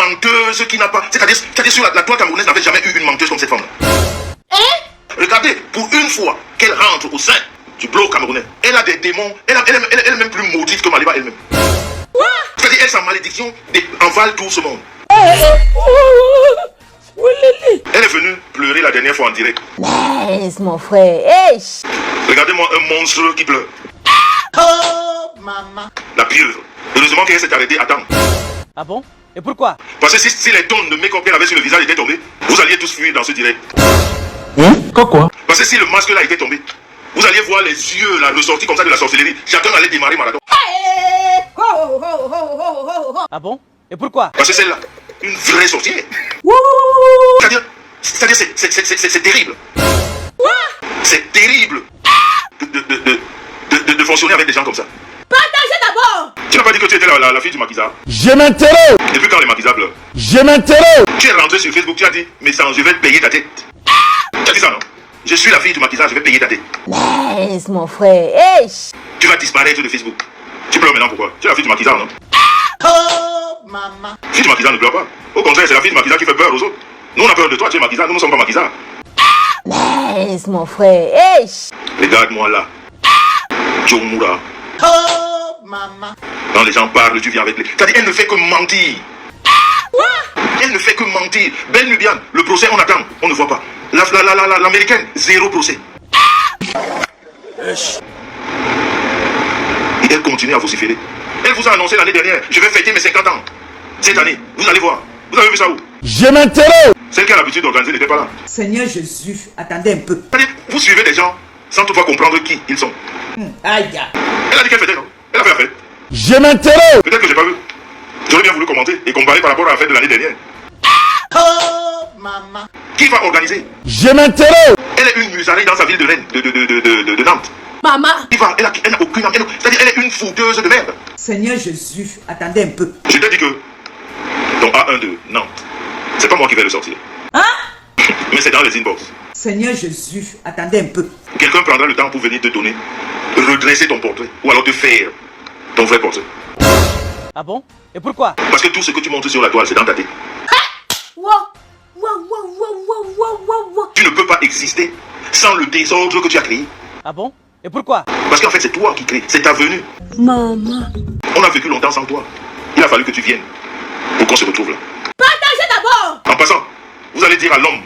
menteuse qui n'a pas... C'est-à-dire sur la toile camerounaise n'avait jamais eu une menteuse comme cette femme-là. Regardez, pour une fois qu'elle rentre au sein du bloc camerounais, elle a des démons, elle est même plus maudite que Maliba elle-même. C'est-à-dire, elle, sa malédiction envale tout ce monde. Elle est venue pleurer la dernière fois en direct. Laisse mon frère. Hey. Regardez-moi un monstre qui pleure. Oh, maman. La pieuvre. Heureusement qu'elle s'est arrêtée à temps. Ah bon? Et pourquoi? Parce que si les tonnes de make-up qu'elle avait sur le visage étaient tombées, vous alliez tous fuir dans ce direct. Quoi? Parce que si le masque là était tombé, vous alliez voir les yeux là ressortis comme ça de la sorcellerie. Chacun allait démarrer marathon. Ah bon? Et pourquoi? Parce que celle-là, une vraie sorcière. C'est-à-dire, c'est terrible. C'est terrible de fonctionner avec des gens comme ça. Partagez d'abord. Tu n'as pas dit que tu étais la fille du maquisard? Je m'interroge. Depuis quand les maquisards pleurent? Je m'interroge. Tu es rentré sur Facebook, tu as dit, mais sans, je vais te payer ta tête. Tu as dit ça, non? Je suis la fille du maquisard, je vais payer ta tête. Laisse mon frère. Hey. Tu vas disparaître de Facebook. Tu pleures maintenant pourquoi? Tu es la fille du maquisard, non? Oh, maman. La fille du maquisard ne pleure pas. Au contraire, c'est la fille du maquisard qui fait peur aux autres. Nous, on a peur de toi, tu es maquisard, nous ne sommes pas maquisards. Laisse mon frère. Hey. Regarde-moi là. Jomura. Oh, maman. Quand les gens parlent, tu viens avec les... C'est-à-dire, elle ne fait que mentir. Elle ne fait que mentir. Belle Nubian, le procès, on attend, on ne voit pas. L'américaine, zéro procès. Et elle continue à vociférer. Elle vous a annoncé l'année dernière, je vais fêter mes 50 ans. Cette année, vous allez voir. Vous avez vu ça où? Je m'interroge. Celle qui a l'habitude d'organiser n'était pas là. Seigneur Jésus, attendez un peu. C'est-à-dire, vous suivez des gens sans toutefois comprendre qui ils sont. Aïe. Elle a dit qu'elle fêtait, non? Elle a fait la fête. Je m'interroge. Peut-être que j'ai pas vu. J'aurais bien voulu commenter et comparer par rapport à la fête de l'année dernière. Oh, maman. Qui va organiser? Je m'interroge. Elle est une musarée dans sa ville de Rennes, de Nantes. Maman. Qui va? Elle n'a aucune âme. C'est-à-dire, elle est une fouteuse de merde. Seigneur Jésus, attendez un peu. Je t'ai dit que ton A1 de Nantes, c'est pas moi qui vais le sortir. Mais c'est dans les inbox. Seigneur Jésus, attendez un peu. Quelqu'un prendra le temps pour venir te donner, redresser ton portrait, ou alors te faire ton vrai portrait. Ah bon? Et pourquoi? Parce que tout ce que tu montres sur la toile, c'est dans ta tête. Tu ne peux pas exister sans le désordre que tu as créé. Ah bon? Et pourquoi? Parce qu'en fait, c'est toi qui crées, c'est ta venue. Maman. On a vécu longtemps sans toi. Il a fallu que tu viennes pour qu'on se retrouve là. Partagez d'abord. En passant, vous allez dire à l'homme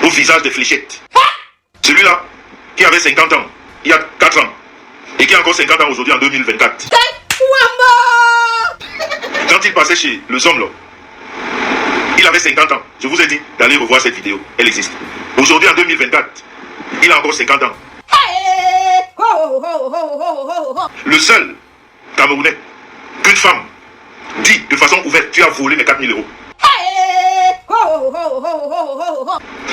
au visage des fléchettes, celui-là qui avait 50 ans il y a 4 ans et qui a encore 50 ans aujourd'hui en 2024. Quand il passait chez le homme là, il avait 50 ans. Je vous ai dit d'aller revoir cette vidéo, elle existe. Aujourd'hui en 2024, il a encore 50 ans. Le seul Camerounais qu'une femme dit de façon ouverte, tu as volé mes 4000 euros.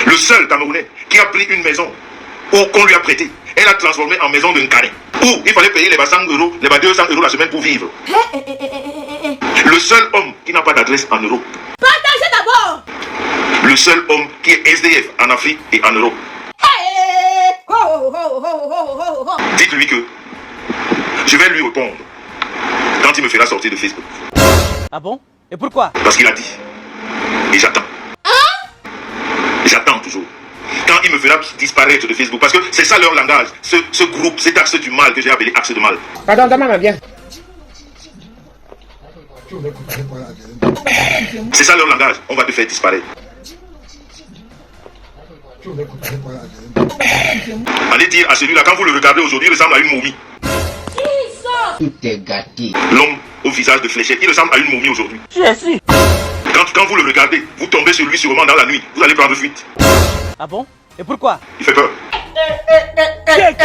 Le seul Camerounais qui a pris une maison qu'on lui a prêtée, elle a transformé en maison d'un carré, où il fallait payer les 100 euros, les 200 euros la semaine pour vivre. Le seul homme qui n'a pas d'adresse en Europe. Partagez d'abord. Le seul homme qui est SDF en Afrique et en Europe. Dites-lui que je vais lui répondre quand il me fera sortir de Facebook. Ah bon? Et pourquoi? Parce qu'il a dit. Et j'attends. J'attends toujours. Quand il me fera disparaître de Facebook. Parce que c'est ça leur langage. Ce groupe, cet axe du mal que j'ai appelé axe de mal. Pardon, maman, bien. C'est ça leur langage. On va te faire disparaître. Allez dire à celui-là, quand vous le regardez aujourd'hui, il ressemble à une momie. Tout est gâté. L'homme au visage de fléchette, il ressemble à une momie aujourd'hui. Jésus. Quand vous le regardez, vous tombez sur lui sûrement dans la nuit. Vous allez prendre fuite. Ah bon? Et pourquoi? Il fait peur. Ouais,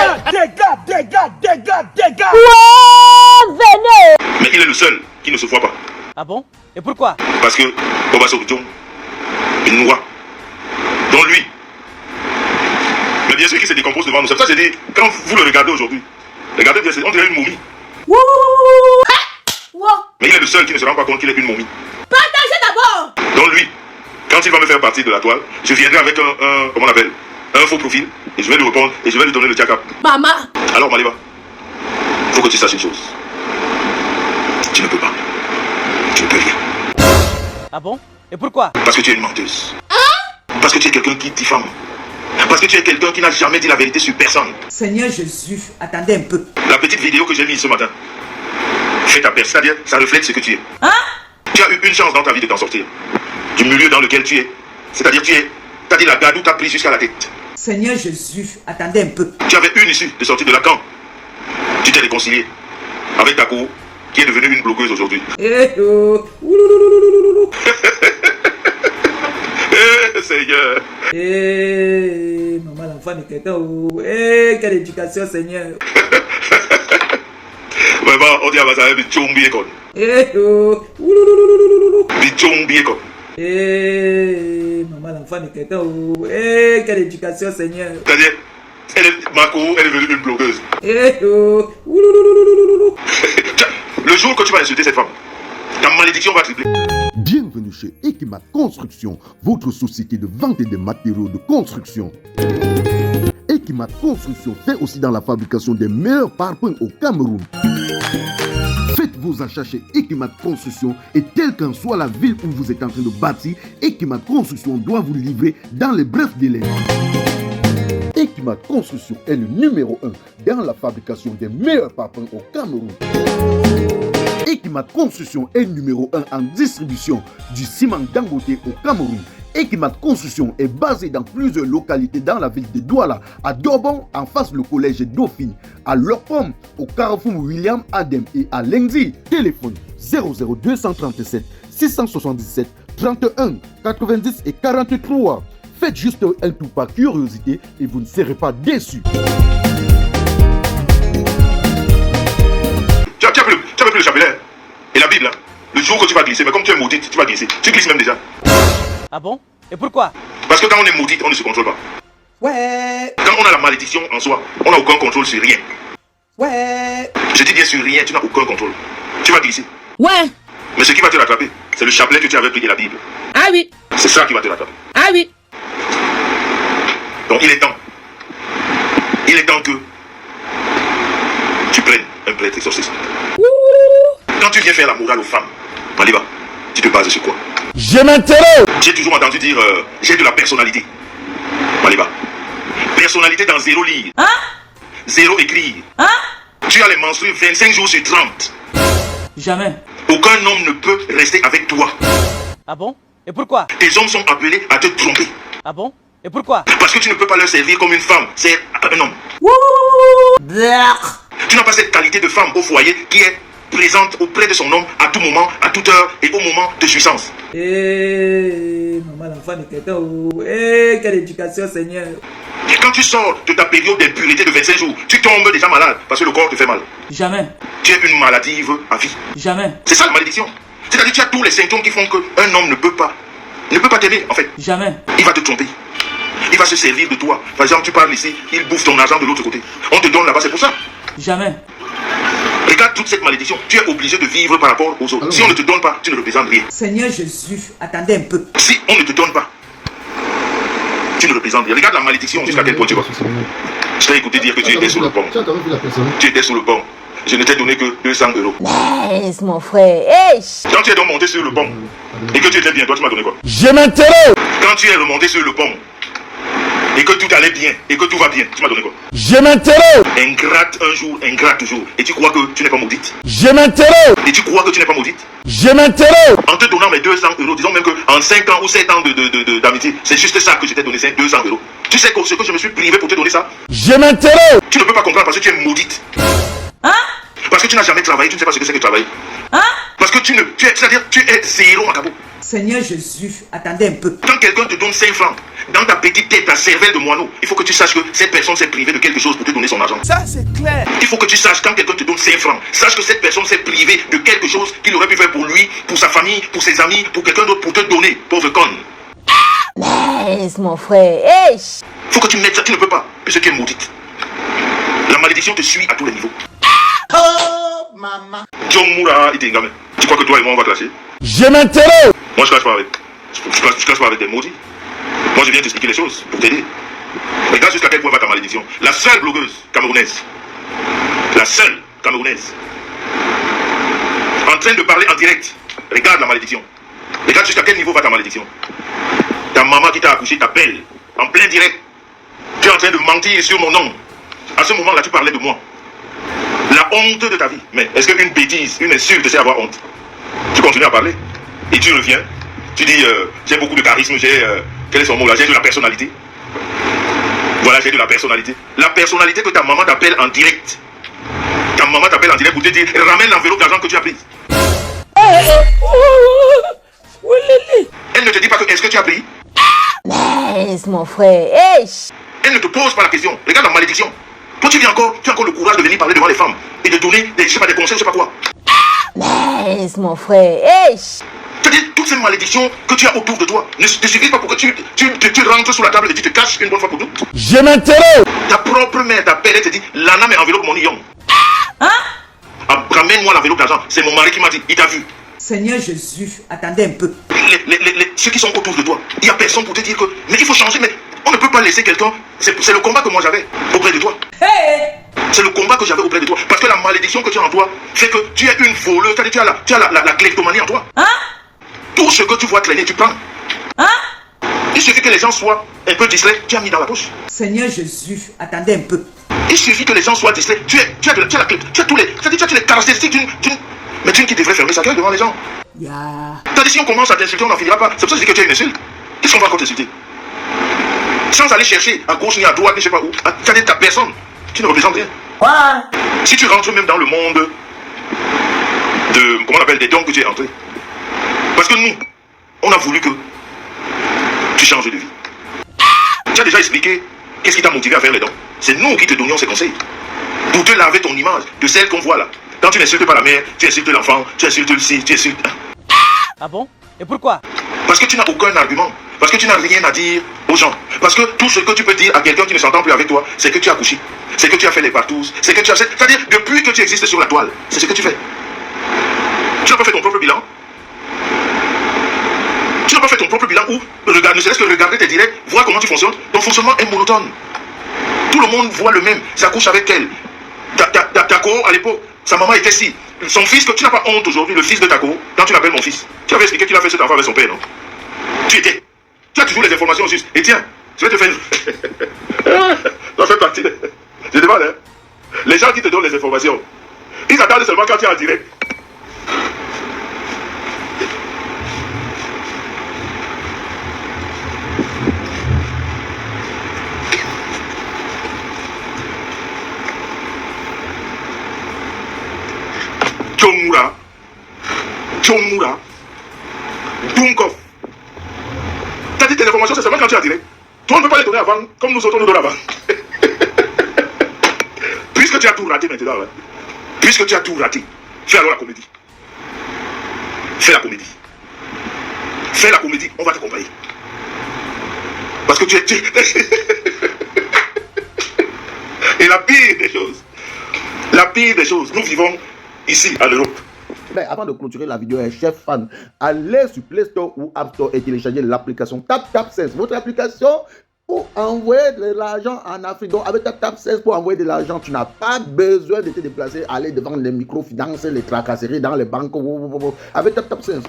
venez. Mais il est le seul qui ne se voit pas. Ah bon? Et pourquoi? Parce que Obasso Djong est noir. Dont lui. Mais bien sûr qu'il se décompose devant nous. C'est pour ça que j'ai dit, quand vous le regardez aujourd'hui, regardez bien, on dirait une momie. Mais il est le seul qui ne se rend pas compte qu'il est une momie. Partagez d'abord. Donc lui, quand il va me faire partie de la toile, je viendrai avec un comment on appelle, un faux profil, et je vais lui répondre, et je vais lui donner le tchakap. Maman. Alors Maliba, faut que tu saches une chose. Tu ne peux pas. Tu ne peux rien. Ah bon? Et pourquoi? Parce que tu es une menteuse. Parce que tu es quelqu'un qui diffame. Parce que tu es quelqu'un qui n'a jamais dit la vérité sur personne. Seigneur Jésus, attendez un peu. La petite vidéo que j'ai mise ce matin fait ta paix, c'est-à-dire ça reflète ce que tu es. Tu as eu une chance dans ta vie de t'en sortir. Du milieu dans lequel tu es. C'est-à-dire t'as dit la gadou t'a pris jusqu'à la tête. Seigneur Jésus, attendez un peu. Tu avais une issue de sortir de la camp. Tu t'es réconcilié avec ta cour qui est devenue une bloqueuse aujourd'hui. Eh oh. Seigneur. Eh, maman, l'enfant de quelqu'un. Oh. Eh, quelle éducation, Seigneur. Vraiment, on dit à Bazar, bichon bien con. Eh oh. Bichon bien con. Eh, maman, l'enfant de quelqu'un. Oh. Eh, quelle éducation, Seigneur. C'est-à-dire, ma cour, elle est devenue une bloqueuse. Eh oh. Le jour que tu vas insulter cette femme, ta malédiction va tripler. Bienvenue chez Ekimat Construction, votre société de vente et de matériaux de construction. Ekimat Construction fait aussi dans la fabrication des meilleurs parpaings au Cameroun. Faites vos achats chez Ekimat Construction et quelle qu'en soit la ville où vous êtes en train de bâtir, Ekimat Construction doit vous livrer dans les brefs délais. Ekimat Construction est le numéro 1 dans la fabrication des meilleurs parpaings au Cameroun. Ekimat Construction est numéro 1 en distribution du ciment Dangote au Cameroun. Ekimat Construction est basé dans plusieurs localités dans la ville de Douala, à Dobon en face le collège Dauphine, à Lopom, au Carrefour William Adem et à Lengzi. Téléphone 00237 677 31 90 et 43. Faites juste un tour par curiosité et vous ne serez pas déçus. Tu as plus le chapelet et la Bible là. Le jour que tu vas glisser, mais comme tu es maudite, tu vas glisser. Tu glisses même déjà. Ah bon? Et pourquoi? Parce que quand on est maudite, on ne se contrôle pas. Ouais, Quand on a la malédiction en soi, on n'a aucun contrôle sur rien. ouais. Je dis bien sur rien, tu n'as aucun contrôle. Tu vas glisser. Ouais. Mais ce qui va te rattraper, c'est le chapelet que tu avais pris de la Bible. Ah oui. C'est ça qui va te rattraper. Ah oui. Donc il est temps. Il est temps que tu prennes un prêtre exorciste. Quand tu viens faire la morale aux femmes, Maliba, tu te bases sur quoi? Je m'interroge. J'ai toujours entendu dire j'ai de la personnalité. Maliba. Personnalité dans zéro lire. Zéro écrire. Tu as les menstrues 25 jours sur 30. Jamais. Aucun homme ne peut rester avec toi. Ah bon? Et pourquoi? Tes hommes sont appelés à te tromper. Ah bon? Et pourquoi? Parce que tu ne peux pas leur servir comme une femme, c'est un homme. Tu n'as pas cette qualité de femme au foyer qui est présente auprès de son homme à tout moment, à toute heure et au moment de jouissance. Eh, maman, l'enfant de quelqu'un. Oh. Eh, quelle éducation, Seigneur. Quand tu sors de ta période d'impureté de 25 jours, tu tombes déjà malade parce que le corps te fait mal. Jamais. Tu es une maladive à vie. Jamais. C'est ça la malédiction. C'est-à-dire que tu as tous les symptômes qui font qu'un homme ne peut pas t'aimer en fait. Jamais. Il va te tromper. Il va se servir de toi. Par exemple, tu parles ici, il bouffe ton argent de l'autre côté. On te donne là-bas, c'est pour ça. Jamais. Regarde toute cette malédiction. Tu es obligé de vivre par rapport aux autres. Si on ne te donne pas, tu ne représentes rien. Seigneur Jésus, attendez un peu. Si on ne te donne pas, tu ne représentes rien. Regarde la malédiction jusqu'à quel point tu vas. Je t'ai écouté dire que tu étais sous le pont. Tu étais sous le pont. Je ne t'ai donné que 200 euros. Laisse mon frère. Hey. Quand tu es donc monté sur le pont et que tu étais bien, toi tu m'as donné quoi? Je m'interroge. Quand tu es remonté sur le pont et que tout allait bien et que tout va bien, tu m'as donné quoi? Je m'interroge. Ingrate un jour, ingrate toujours. Et tu crois que tu n'es pas maudite? Je m'interroge. Et tu crois que tu n'es pas maudite? Je m'interroge. En te donnant mes 200 euros, disons même qu'en 5 ans ou 7 ans d'amitié, c'est juste ça que je t'ai donné, c'est 200 euros. Tu sais ce que je me suis privé pour te donner ça? Je m'interroge. Tu ne peux pas comprendre parce que tu es maudite. Parce que tu n'as jamais travaillé, tu ne sais pas ce que c'est que travailler. Parce que c'est-à-dire tu es zéro macabo. Seigneur Jésus, attendez un peu. Quand quelqu'un te donne 5 francs, dans ta petite tête, ta cervelle de moineau, il faut que tu saches que cette personne s'est privée de quelque chose pour te donner son argent. Ça c'est clair. Il faut que tu saches, quand quelqu'un te donne 5 francs, sache que cette personne s'est privée de quelque chose qu'il aurait pu faire pour lui, pour sa famille, pour ses amis, pour quelqu'un d'autre, pour te donner, pauvre conne. Laisse mon frère. Hey. Il faut que tu mettes ça, tu ne peux pas, parce que tu es maudite. La malédiction te suit à tous les niveaux. Oh, maman. John Moura et Tingame. Tu crois que toi et moi on va clasher? Je m'interroge. Moi je classe pas avec. Je classe pas avec des maudits. Moi je viens t'expliquer les choses pour t'aider. Regarde jusqu'à quel point va ta malédiction. La seule blogueuse camerounaise. La seule camerounaise. En train de parler en direct. Regarde la malédiction. Regarde jusqu'à quel niveau va ta malédiction. Ta maman qui t'a accouché t'appelle en plein direct. Tu es en train de mentir sur mon nom. À ce moment-là, tu parlais de moi. La honte de ta vie. Mais est-ce qu'une bêtise, une insulte, c'est avoir honte? Tu continues à parler. Et tu reviens. Tu dis, j'ai beaucoup de charisme, quel est son mot là? J'ai de la personnalité. Voilà, j'ai de la personnalité. La personnalité que ta maman t'appelle en direct. Ta maman t'appelle en direct pour te dire, ramène l'enveloppe d'argent que tu as prise. Elle ne te dit pas que est-ce que tu as pris? Laisse mon frère. Elle ne te pose pas la question. Regarde la malédiction. Toi, tu as encore le courage de venir parler devant les femmes et de donner des conseils, je sais pas quoi. Laisse mon frère. C'est-à-dire, toutes ces malédictions que tu as autour de toi ne suffisent pas pour que tu rentres sous la table et tu te caches une bonne fois pour toutes. Je m'interroge. Ta propre mère t'appelle et te dit, Lana, mais enveloppe mon young. Ramène-moi l'enveloppe d'argent. C'est mon mari qui m'a dit, il t'a vu. Seigneur Jésus, attendez un peu. Ceux qui sont autour de toi, il n'y a personne pour te dire que, mais il faut changer, mais on ne peut pas laisser quelqu'un. C'est le combat que moi j'avais auprès de toi. C'est le combat que j'avais auprès de toi. Parce que la malédiction que tu as en toi fait que tu es une voleuse. C'est-à-dire tu as la kleptomanie en toi. Tout ce que tu vois traîner, tu prends. Il suffit que les gens soient un peu distraits, tu as mis dans la poche. Seigneur Jésus, attendez un peu. Il suffit que les gens soient distraits, tu as la clé, tu as tous les caractéristiques d'une qui devrait fermer sa gueule devant les gens. C'est-à-dire si on commence à t'insulter, on n'en finira pas. C'est pour ça que je dis que tu as une insulte. Qu'est-ce qu'on va encore t'insulter? Sans aller chercher à gauche ni à droite, ni je sais pas où. C'est-à-dire ta personne, tu ne représentes rien. Si tu rentres même dans le monde de, comment on appelle, des dons que tu es entré. Parce que nous, on a voulu que tu changes de vie. Tu as déjà expliqué qu'est-ce qui t'a motivé à faire les dons. C'est nous qui te donnions ces conseils. Pour te laver ton image de celle qu'on voit là. Quand tu n'insultes pas la mère, tu insultes l'enfant, tu insultes le ci, tu insultes... Ah bon? Et pourquoi? Parce que tu n'as aucun argument. Parce que tu n'as rien à dire aux gens. Parce que tout ce que tu peux dire à quelqu'un qui ne s'entend plus avec toi, c'est que tu as couché. C'est que tu as fait les partous. C'est que tu as... C'est-à-dire, depuis que tu existes sur la toile, c'est ce que tu fais. Tu n'as pas fait ton propre bilan. Tu n'as pas fait ton propre bilan ou, regarde, ne serait-ce que regarder tes directs, voir comment tu fonctionnes. Ton fonctionnement est monotone. Tout le monde voit le même. Ça couche avec elle. Tako, à l'époque, sa maman était si. Son fils, que tu n'as pas honte aujourd'hui, le fils de Tako, quand tu l'appelles mon fils. Tu avais expliqué qu'il a fait cet enfant avec son père, non? Tu as toujours les informations justes. Et tiens, je vais te faire... Ça fait partie. Je demande, hein. Les gens qui te donnent les informations, ils attendent seulement quand tu es en direct. Chomura, Dunkov. T'as dit tes informations, c'est seulement quand tu as direct. Toi, on ne peut pas les donner avant, comme nous autres nous donnons avant. Puisque tu as tout raté maintenant, hein. Puisque tu as tout raté, fais alors la comédie. Fais la comédie. Fais la comédie, on va t'accompagner. Parce que tu es... Et la pire des choses, nous vivons ici, en Europe. Mais avant de clôturer la vidéo, chers fans, allez sur Play Store ou App Store et téléchargez l'application TapTapSense. Votre application pour envoyer de l'argent en Afrique. Donc avec TapTapSense pour envoyer de l'argent, tu n'as pas besoin de te déplacer, aller devant les microfinances, les tracasseries dans les banques. Avec TapTapSense,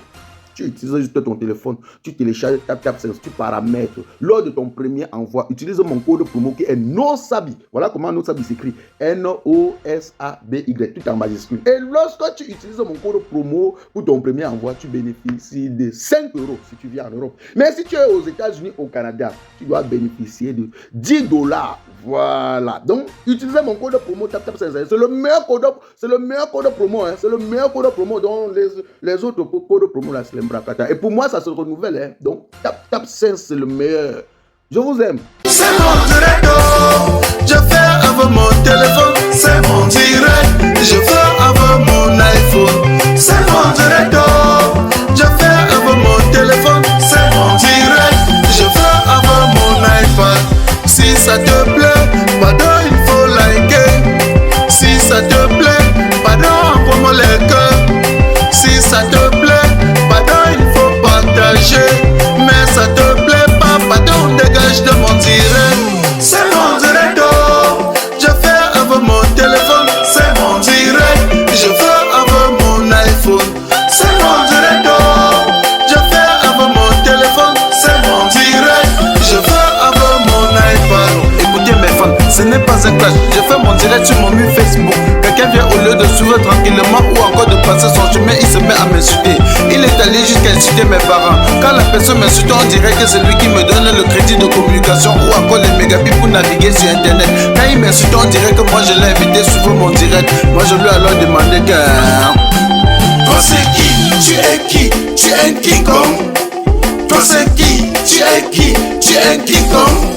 tu utilises juste ton téléphone, tu télécharges TapTapSense, tu paramètres. Lors de ton premier envoi, utilise mon code promo qui est NOSABI. Voilà comment NOSABI s'écrit. NOSABY, tout en majuscule. Et lorsque tu utilises mon code promo pour ton premier envoi, tu bénéficies de 5 € si tu vis en Europe. Mais si tu es aux États-Unis, au Canada, tu dois bénéficier de 10 $. Voilà. Donc, utilisez mon code promo TapTapSense. C'est le meilleur code promo. Hein. C'est le meilleur code promo. Donc, les autres codes promo, là, c'est les bracata. Et pour moi, ça se renouvelle. Hein. Donc, TapTapSense, c'est le meilleur. Je vous aime. C'est mon direct. Je fais avec mon téléphone. C'est mon direct. Je fais avec mon iPhone. C'est mon direct. Je fais avec mon téléphone. C'est mon direct. Je fais avec mon iPad. Si ça te plaît, pardon, il faut liker. Si ça te plaît, pardon, envoie-moi les cœurs. Si ça te plaît, pardon, il faut partager. Mais ça te plaît pas, pardon, dégage de mon direct. C'est mon direct, je fais avec mon téléphone. C'est mon direct, je fais avec mon iPhone. C'est mon j'étais sur mon mur Facebook. Quelqu'un vient au lieu de suivre tranquillement ou encore de passer son chemin, il se met à m'insulter. Il est allé jusqu'à insulter mes parents. Quand la personne m'insulte, on dirait que c'est lui qui me donne le crédit de communication ou encore les mégabits pour naviguer sur internet. Quand il m'insulte, on dirait que moi je l'ai invité sur mon direct. Moi je lui ai alors demandé que... Toi c'est qui? Tu es qui? Tu es un King Kong. Toi c'est qui? Tu es qui? Tu es un King Kong.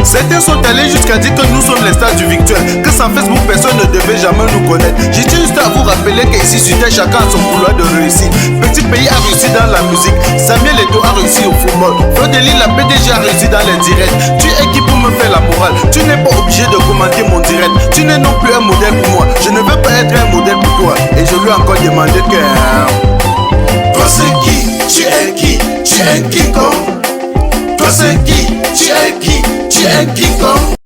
Certains sont allés jusqu'à dire que nous sommes les stars du virtuel, que sans Facebook personne ne devait jamais nous connaître. J'ai juste à vous rappeler qu'ici sur Terre chacun a son couloir de réussite. Petit pays a réussi dans la musique, Samuel Eto'o a réussi au football, Frodeli la PDG a réussi dans les directs. Tu es qui pour me faire la morale? Tu n'es pas obligé de commenter mon direct. Tu n'es non plus un modèle pour moi. Je ne veux pas être un modèle pour toi. Et je lui ai encore demandé que... Toi c'est qui? Tu es qui? Tu es un King Kong. Toi c'est qui? Tu es qui? Tu es un King Kong.